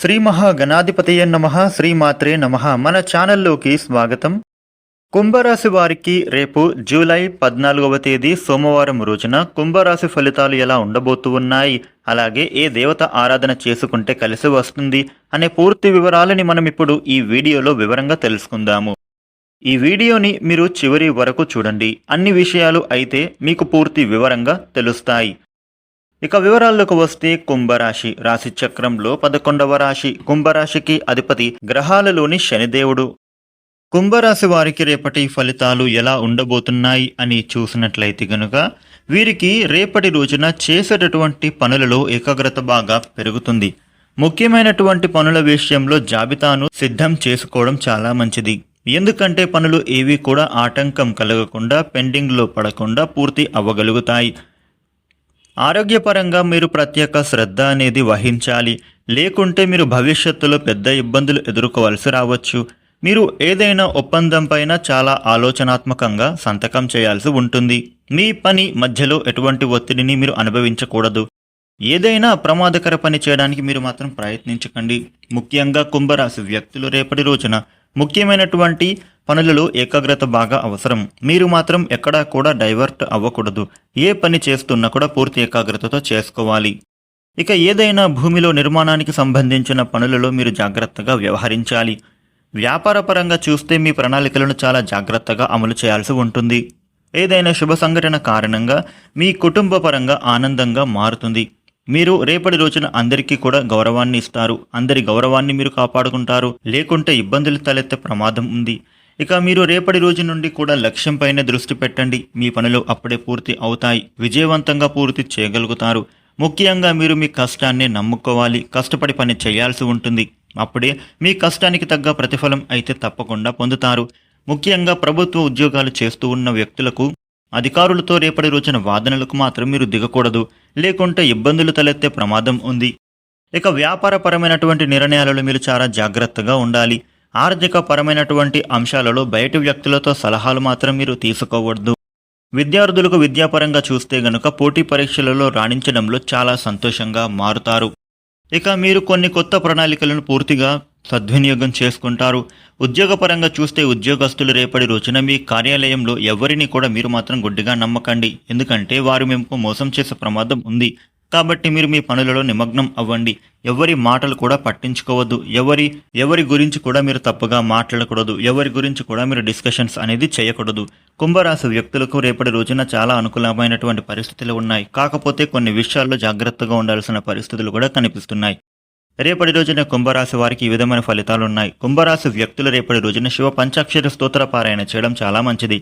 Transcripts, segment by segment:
శ్రీ మహాగణాధిపతయే నమః. శ్రీమాత్రే నమః. మన ఛానల్లోకి స్వాగతం. కుంభరాశి వారికి రేపు జూలై 14వ తేదీ సోమవారం రోజున కుంభరాశి ఫలితాలు ఎలా ఉండబోతూ ఉన్నాయి, అలాగే ఏ దేవత ఆరాధన చేసుకుంటే కలిసి వస్తుంది అనే పూర్తి వివరాలని మనం ఇప్పుడు ఈ వీడియోలో వివరంగా తెలుసుకుందాము. ఈ వీడియోని మీరు చివరి వరకు చూడండి. అన్ని విషయాలు అయితే మీకు పూర్తి వివరంగా తెలుస్తాయి. ఇక వివరాల్లోకి వస్తే కుంభరాశి రాశి చక్రంలో 11వ రాశి. కుంభరాశికి అధిపతి గ్రహాలలోని శనిదేవుడు. కుంభరాశి వారికి రేపటి ఫలితాలు ఎలా ఉండబోతున్నాయి అని చూసినట్లయితే గనుక వీరికి రేపటి రోజున చేసేటటువంటి పనులలో ఏకాగ్రత బాగా పెరుగుతుంది. ముఖ్యమైనటువంటి పనుల విషయంలో జాబితాను సిద్ధం చేసుకోవడం చాలా మంచిది. ఎందుకంటే పనులు ఏవి కూడా ఆటంకం కలగకుండా పెండింగ్లో పడకుండా పూర్తి అవ్వగలుగుతాయి. ఆరోగ్యపరంగా మీరు ప్రత్యేక శ్రద్ధ అనేది వహించాలి. లేకుంటే మీరు భవిష్యత్తులో పెద్ద ఇబ్బందులు ఎదుర్కోవాల్సి రావచ్చు. మీరు ఏదైనా ఒప్పందం పైన చాలా ఆలోచనాత్మకంగా సంతకం చేయాల్సి ఉంటుంది. మీ పని మధ్యలో ఎటువంటి ఒత్తిడిని మీరు అనుభవించకూడదు. ఏదైనా ప్రమాదకర పని చేయడానికి మీరు మాత్రం ప్రయత్నించకండి. ముఖ్యంగా కుంభరాశి వ్యక్తులు రేపటి రోజున ముఖ్యమైనటువంటి పనులలో ఏకాగ్రత బాగా అవసరం. మీరు మాత్రం ఎక్కడా కూడా డైవర్ట్ అవ్వకూడదు. ఏ పని చేస్తున్నా కూడా పూర్తి ఏకాగ్రతతో చేసుకోవాలి. ఇక ఏదైనా భూమిలో నిర్మాణానికి సంబంధించిన పనులలో మీరు జాగ్రత్తగా వ్యవహరించాలి. వ్యాపారపరంగా చూస్తే మీ ప్రణాళికలను చాలా జాగ్రత్తగా అమలు చేయాల్సి ఉంటుంది. ఏదైనా శుభ సంఘటన కారణంగా మీ కుటుంబ పరంగా ఆనందంగా మారుతుంది. మీరు రేపటి రోజున అందరికీ కూడా గౌరవాన్ని ఇస్తారు. అందరి గౌరవాన్ని మీరు కాపాడుకుంటారు. లేకుంటే ఇబ్బందులు తలెత్తే ప్రమాదం ఉంది. ఇక మీరు రేపటి రోజు నుండి కూడా లక్ష్యం పైన దృష్టి పెట్టండి. మీ పనులు అప్పుడే పూర్తి అవుతాయి. విజయవంతంగా పూర్తి చేయగలుగుతారు. ముఖ్యంగా మీరు మీ కష్టాన్ని నమ్ముకోవాలి. కష్టపడి పని చేయాల్సి ఉంటుంది. అప్పుడే మీ కష్టానికి తగ్గ ప్రతిఫలం అయితే తప్పకుండా పొందుతారు. ముఖ్యంగా ప్రభుత్వ ఉద్యోగాలు చేస్తూ ఉన్న వ్యక్తులకు అధికారులతో రేపటి రోజున వాదనలకు మాత్రం మీరు దిగకూడదు. లేకుంటే ఇబ్బందులు తలెత్తే ప్రమాదం ఉంది. ఇక వ్యాపారపరమైనటువంటి నిర్ణయాలలో మీరు చాలా జాగ్రత్తగా ఉండాలి. ఆర్థిక పరమైనటువంటి అంశాలలో బయటి వ్యక్తులతో సలహాలు మాత్రం మీరు తీసుకోవద్దు. విద్యార్థులకు విద్యాపరంగా చూస్తే గనుక పోటీ పరీక్షలలో రాణించడంలో చాలా సంతోషంగా మారుతారు. ఇక మీరు కొన్ని కొత్త ప్రణాళికలను పూర్తిగా సద్వినియోగం చేసుకుంటారు. ఉద్యోగపరంగా చూస్తే ఉద్యోగస్తులు రేపటి రోజున మీ కార్యాలయంలో ఎవరిని కూడా మీరు మాత్రం గుడ్డిగా నమ్మకండి. ఎందుకంటే వారు మీకు మోసం చేసే ప్రమాదం ఉంది. కాబట్టి మీరు మీ పనులలో నిమగ్నం అవ్వండి. ఎవరి మాటలు కూడా పట్టించుకోవద్దు. ఎవరి గురించి కూడా మీరు తప్పుగా మాట్లాడకూడదు. ఎవరి గురించి కూడా మీరు డిస్కషన్స్ అనేది చేయకూడదు. కుంభరాశి వ్యక్తులకు రేపటి రోజున చాలా అనుకూలమైనటువంటి పరిస్థితులు ఉన్నాయి. కాకపోతే కొన్ని విషయాల్లో జాగ్రత్తగా ఉండాల్సిన పరిస్థితులు కూడా కనిపిస్తున్నాయి. రేపటి రోజున కుంభరాశి వారికి ఈ విధమైన ఫలితాలు ఉన్నాయి. కుంభరాశి వ్యక్తులు రేపటి రోజున శివ పంచాక్షరి స్తోత్ర పారాయణ చేయడం చాలా మంచిది.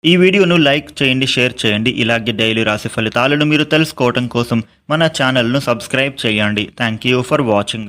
ఈ వీడియోను లైక్ చేయండి, షేర్ చేయండి. ఇలాగే డైలీ రాశి ఫలితాలను మీరు తెలుసుకోవడం కోసం మన ఛానల్ను సబ్స్క్రైబ్ చేయండి. Thank you for watching.